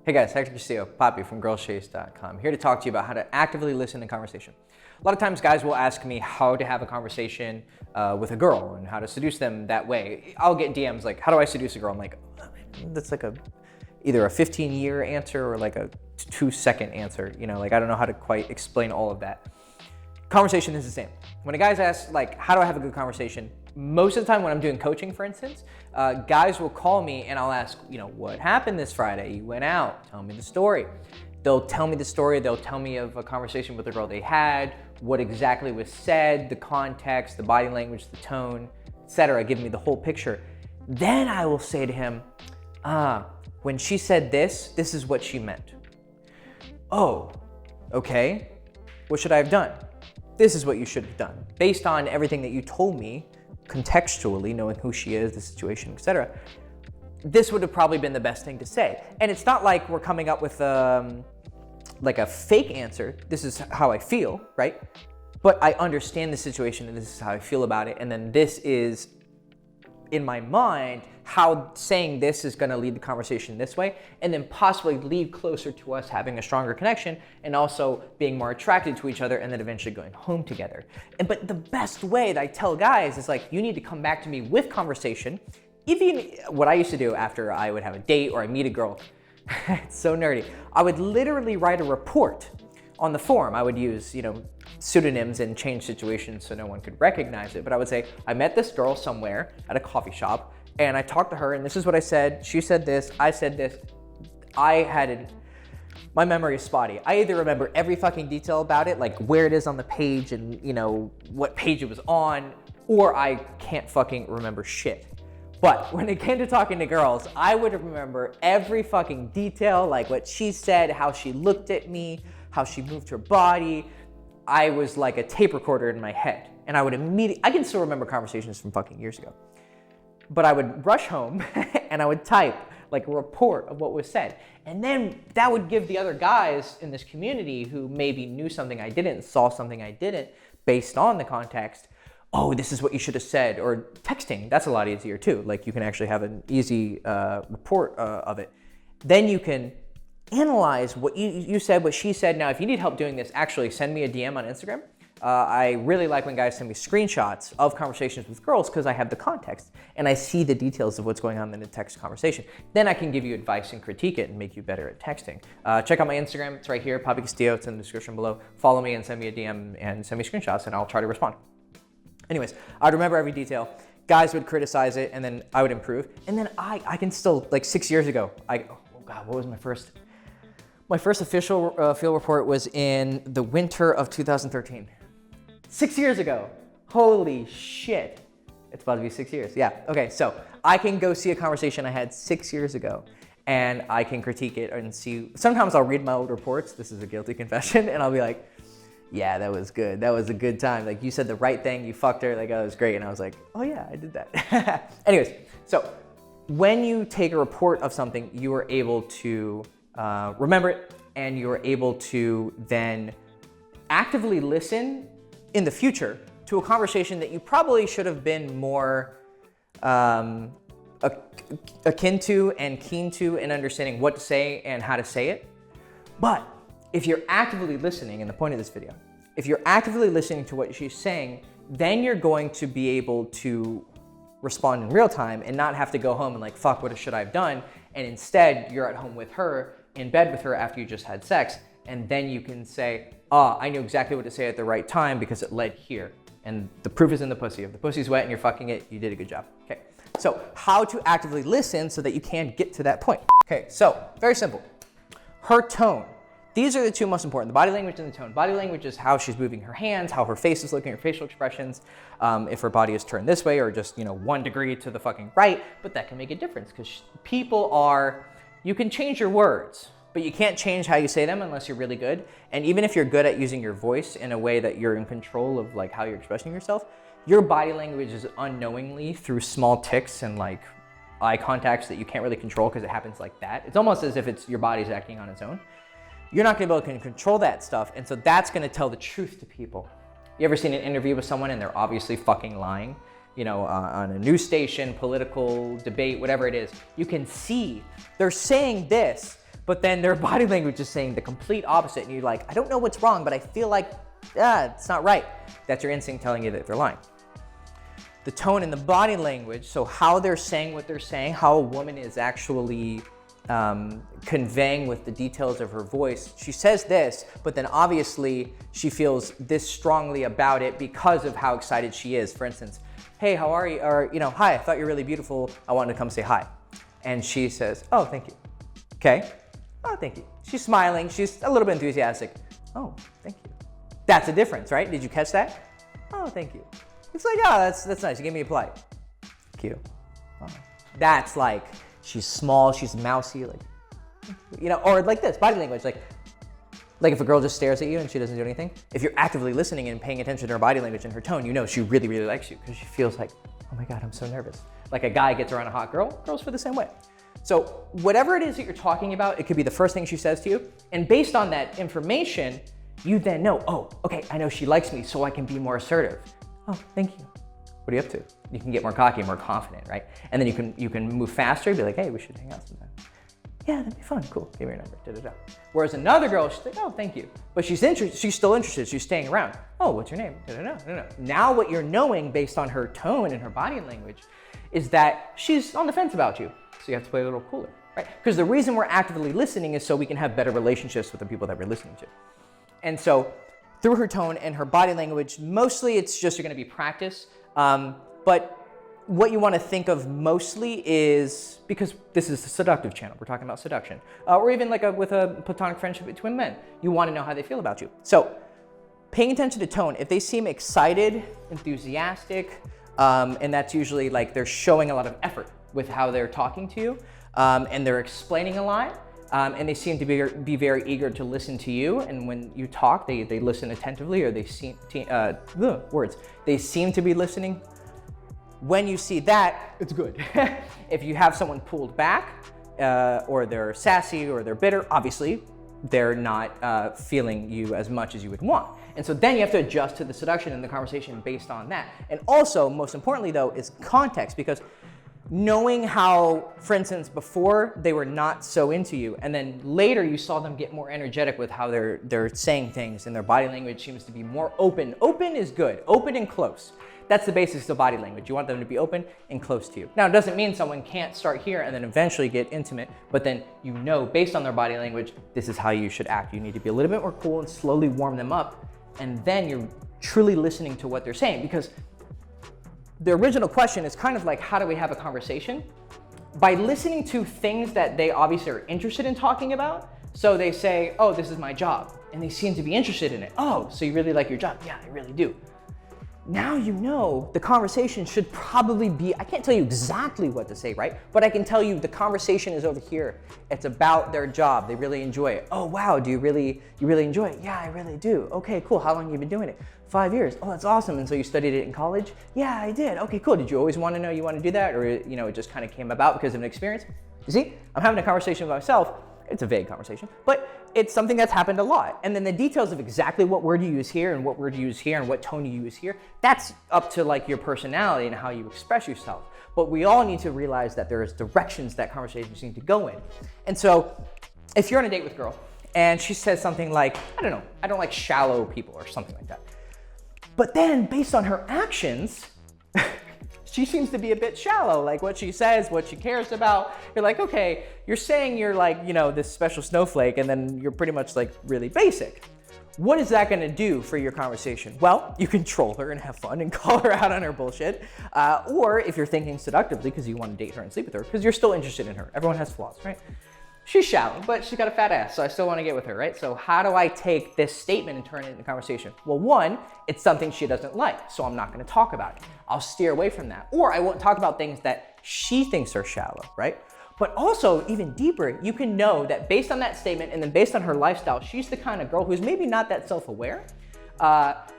Hey guys, Hector Castillo, Poppy from girlschase.com, here to talk to you about how to actively listen in conversation. A lot of times guys will ask me how to have a conversation with a girl and how to seduce them that way. I'll get DMs like, how do I seduce a girl? I'm like, that's like either a 15-year answer or like a 2-second answer. You know, like I don't know how to quite explain all of that. Conversation is the same. When a guy's asked like, how do I have a good conversation? Most of the time when I'm doing coaching, for instance, guys will call me and I'll ask, what happened this Friday? You went out, tell me the story. They'll tell me the story, they'll tell me of a conversation with a girl they had, what exactly was said, the context, the body language, the tone, etc. Give me the whole picture. Then I will say to him, when she said this is what she meant. Oh, okay. What should I have done? This is what you should have done. Based on everything that you told me, contextually, knowing who she is, the situation, etc., this would have probably been the best thing to say. And it's not like we're coming up with like a fake answer. This is how I feel, right? But I understand the situation and this is how I feel about it. And then this is, in my mind, how saying this is gonna lead the conversation this way, and then possibly lead closer to us having a stronger connection and also being more attracted to each other and then eventually going home together. But the best way that I tell guys is like, you need to come back to me with conversation. Even what I used to do after I would have a date or I meet a girl, it's so nerdy. I would literally write a report on the form. I would use, pseudonyms and change situations so no one could recognize it. But I would say, I met this girl somewhere at a coffee shop and I talked to her and this is what I said. She said this, I said this. My memory is spotty. I either remember every fucking detail about it, like where it is on the page and what page it was on, or I can't fucking remember shit. But when it came to talking to girls, I would remember every fucking detail, like what she said, how she looked at me, how she moved her body. I was like a tape recorder in my head. And I would I can still remember conversations from fucking years ago. But I would rush home and I would type like a report of what was said. And then that would give the other guys in this community who maybe knew something I didn't, saw something I didn't, based on the context, oh, this is what you should have said. Or texting, that's a lot easier too. Like you can actually have an easy report of it. Then you can analyze what you said, what she said. Now, if you need help doing this, actually send me a DM on Instagram. I really like when guys send me screenshots of conversations with girls because I have the context and I see the details of what's going on in the text conversation. Then I can give you advice and critique it and make you better at texting. Check out my Instagram. It's right here, Poppy Castillo. It's in the description below. Follow me and send me a DM and send me screenshots and I'll try to respond. Anyways, I'd remember every detail. Guys would criticize it and then I would improve. And then I can still, like 6 years ago, oh God, what was my first? My first official field report was in the winter of 2013. 6 years ago. Holy shit. It's about to be 6 years. Yeah, okay, so I can go see a conversation I had 6 years ago and I can critique it and see. Sometimes I'll read my old reports. This is a guilty confession. And I'll be like, yeah, that was good. That was a good time. Like you said the right thing, you fucked her, like that was great. And I was like, oh yeah, I did that. Anyways, so when you take a report of something, you are able to remember it and you're able to then actively listen in the future to a conversation that you probably should have been more akin to and keen to in understanding what to say and how to say it. But if you're actively listening, and the point of this video, if you're actively listening to what she's saying, then you're going to be able to respond in real time and not have to go home and like, fuck, what should I have done? And instead, you're at home with her, in bed with her after you just had sex, and then you can say, I knew exactly what to say at the right time because it led here. And the proof is in the pussy. If the pussy's wet and you're fucking it, you did a good job. Okay, so how to actively listen so that you can get to that point. Okay, so very simple. Her tone. These are the two most important, the body language and the tone. Body language is how she's moving her hands, how her face is looking, her facial expressions, if her body is turned this way or just 1 degree to the fucking right, but that can make a difference because you can change your words, but you can't change how you say them unless you're really good. And even if you're good at using your voice in a way that you're in control of like how you're expressing yourself, your body language is unknowingly through small tics and like eye contacts that you can't really control because it happens like that. It's almost as if your body's acting on its own. You're not gonna be able to control that stuff, and so that's gonna tell the truth to people. You ever seen an interview with someone and they're obviously fucking lying? On a news station, political debate, whatever it is, you can see they're saying this, but then their body language is saying the complete opposite, and you're like, I don't know what's wrong, but I feel like, it's not right. That's your instinct telling you that they're lying. The tone and the body language, so how they're saying what they're saying, how a woman is actually conveying with the details of her voice. She says this, but then obviously she feels this strongly about it because of how excited she is. For instance, hey, how are you? Or, hi, I thought you're really beautiful. I wanted to come say hi. And she says, oh, thank you. Okay. Oh, thank you. She's smiling. She's a little bit enthusiastic. Oh, thank you. That's a difference, right? Did you catch that? Oh, thank you. It's like, oh, that's nice. You gave me a polite. Cute. Oh. That's like, she's small, she's mousy, like, or like this, body language, like if a girl just stares at you and she doesn't do anything, if you're actively listening and paying attention to her body language and her tone, she really, really likes you because she feels like, oh my God, I'm so nervous. Like a guy gets around a hot girl, girls feel the same way. So whatever it is that you're talking about, it could be the first thing she says to you. And based on that information, you then know, oh, okay, I know she likes me, so I can be more assertive. Oh, thank you. What are you up to? You can get more cocky, more confident, right? And then you can move faster, be like, hey, we should hang out sometime. Yeah, that'd be fun. Cool. Give me your number. Da-da-da. Whereas another girl, she's like, oh, thank you. But she's still interested. She's staying around. Oh, what's your name? Da-da-da. Now what you're knowing based on her tone and her body language is that she's on the fence about you. So you have to play a little cooler, right? Because the reason we're actively listening is so we can have better relationships with the people that we're listening to. And so through her tone and her body language, mostly it's just going to be practice. But what you want to think of mostly is, because this is a seductive channel, we're talking about seduction, or even like with a platonic friendship between men, you want to know how they feel about you. So paying attention to tone, if they seem excited, enthusiastic, and that's usually like they're showing a lot of effort with how they're talking to you, and they're explaining a lot, and they seem to be very eager to listen to you, and when you talk, they listen attentively, or they seem to be listening. When you see that, it's good. If you have someone pulled back, or they're sassy, or they're bitter, obviously they're not feeling you as much as you would want. And so then you have to adjust to the seduction and the conversation based on that. And also, most importantly though, is context, because knowing how, for instance, before they were not so into you, and then later you saw them get more energetic with how they're saying things, and their body language seems to be more open. Open is good, open and close. That's the basis of body language. You want them to be open and close to you. Now, it doesn't mean someone can't start here and then eventually get intimate, but then based on their body language, this is how you should act. You need to be a little bit more cool and slowly warm them up, and then you're truly listening to what they're saying, because the original question is kind of like, how do we have a conversation? By listening to things that they obviously are interested in talking about. So they say, oh, this is my job, and they seem to be interested in it. Oh, so you really like your job? Yeah, I really do. Now you know the conversation should probably be, I can't tell you exactly what to say, right? But I can tell you the conversation is over here. It's about their job. They really enjoy it. Oh, wow, you really enjoy it? Yeah, I really do. Okay, cool. How long have you been doing it? 5 years. Oh, that's awesome. And so you studied it in college? Yeah, I did. Okay, cool. Did you always want to know you want to do that? Or, it just kind of came about because of an experience? You see, I'm having a conversation with myself. It's a vague conversation, but it's something that's happened a lot. And then the details of exactly what word you use here and what word you use here and what tone you use here, that's up to like your personality and how you express yourself. But we all need to realize that there's directions that conversations need to go in. And so if you're on a date with a girl and she says something like, I don't know, I don't like shallow people or something like that. But then based on her actions, she seems to be a bit shallow, like what she says, what she cares about. You're like, okay, you're saying you're like, this special snowflake, and then you're pretty much like really basic. What is that gonna do for your conversation? Well, you can troll her and have fun and call her out on her bullshit. Or if you're thinking seductively because you want to date her and sleep with her, because you're still interested in her. Everyone has flaws, right? She's shallow, but she's got a fat ass, so I still want to get with her, right? So how do I take this statement and turn it into conversation? Well, one, it's something she doesn't like, so I'm not going to talk about it. I'll steer away from that. Or I won't talk about things that she thinks are shallow, right? But also, even deeper, you can know that based on that statement and then based on her lifestyle, she's the kind of girl who's maybe not that self-aware.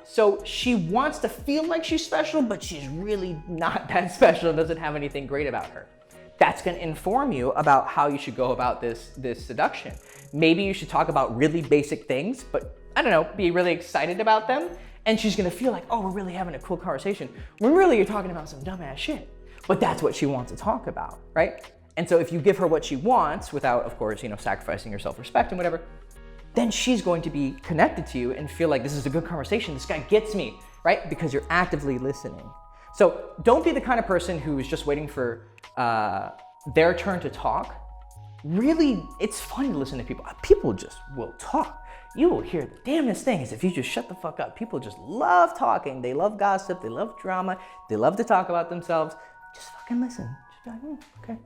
So she wants to feel like she's special, but she's really not that special and doesn't have anything great about her. That's going to inform you about how you should go about this seduction. Maybe you should talk about really basic things, but I don't know, be really excited about them. And she's going to feel like, oh, we're really having a cool conversation. When really you're talking about some dumbass shit. But that's what she wants to talk about, right? And so if you give her what she wants without, of course, sacrificing your self-respect and whatever, then she's going to be connected to you and feel like this is a good conversation. This guy gets me, right? Because you're actively listening. So don't be the kind of person who is just waiting for their turn to talk. Really, it's fun to listen to people. People just will talk. You will hear the damnedest things if you just shut the fuck up. People just love talking. They love gossip. They love drama. They love to talk about themselves. Just fucking listen. Just be like, okay.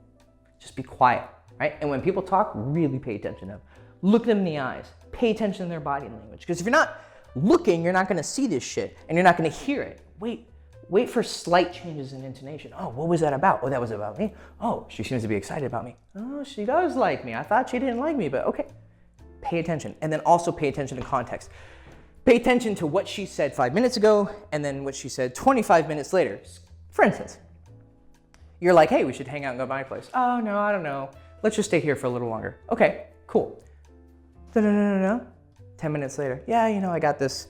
Just be quiet, right? And when people talk, really pay attention to them. Look them in the eyes. Pay attention to their body language. Because if you're not looking, you're not gonna see this shit and you're not gonna hear it. Wait for slight changes in intonation. Oh, what was that about? Oh, that was about me. Oh, she seems to be excited about me. Oh, she does like me. I thought she didn't like me, but okay. Pay attention. And then also pay attention to context. Pay attention to what she said 5 minutes ago and then what she said 25 minutes later. For instance, you're like, hey, we should hang out and go to my place. Oh, no, I don't know. Let's just stay here for a little longer. Okay, cool. No. 10 minutes later. Yeah, I got this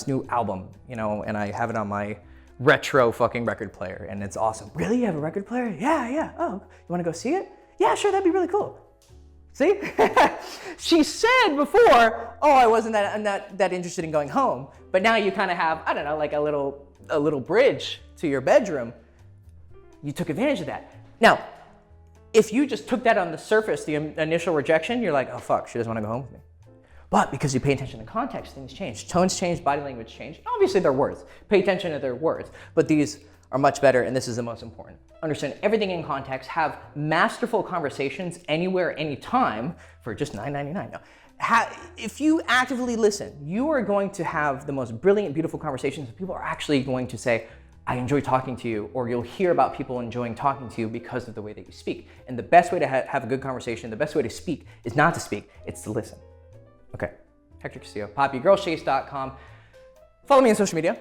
new album, and I have it on my retro fucking record player and it's awesome. Really? You have a record player? Yeah. Oh, you want to go see it? Yeah, sure, that'd be really cool. See? She said before, oh, I wasn't that interested in going home, but now you kind of have, I don't know, like a little bridge to your bedroom. You took advantage of that. Now, if you just took that on the surface, the initial rejection, you're like, oh fuck, she doesn't want to go home with me. But because you pay attention to context, things change. Tones change, body language change. Obviously they're words. Pay attention to their words, but these are much better, and this is the most important. Understand everything in context, have masterful conversations anywhere, anytime for just $9.99. Now, if you actively listen, you are going to have the most brilliant, beautiful conversations. People are actually going to say, I enjoy talking to you, or you'll hear about people enjoying talking to you because of the way that you speak. And the best way to have a good conversation, the best way to speak is not to speak, it's to listen. Okay, Hector Castillo, poppygirlchase.com. Follow me on social media.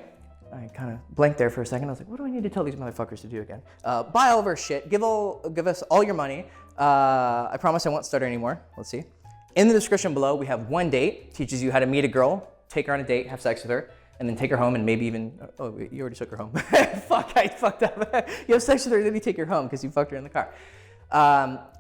I kind of blanked there for a second. I was like, what do I need to tell these motherfuckers to do again? Buy all of our shit. Give us all your money. I promise I won't stutter anymore. Let's see. In the description below, we have one date. Teaches you how to meet a girl, take her on a date, have sex with her, and then take her home and maybe even, oh, you already took her home. Fuck, I fucked up. You have sex with her, then you take her home because you fucked her in the car.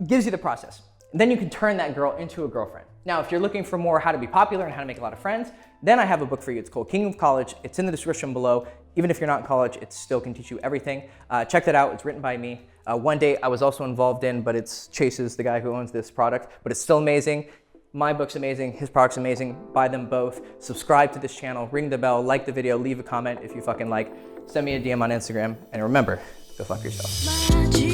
Gives you the process. Then you can turn that girl into a girlfriend. Now, if you're looking for more how to be popular and how to make a lot of friends, then I have a book for you. It's called King of College. It's in the description below. Even if you're not in college, it still can teach you everything. Check that out. It's written by me. One date I was also involved in, but it's Chase's, the guy who owns this product, but it's still amazing. My book's amazing. His product's amazing. Buy them both. Subscribe to this channel. Ring the bell. Like the video. Leave a comment if you fucking like. Send me a DM on Instagram. And remember, go fuck yourself.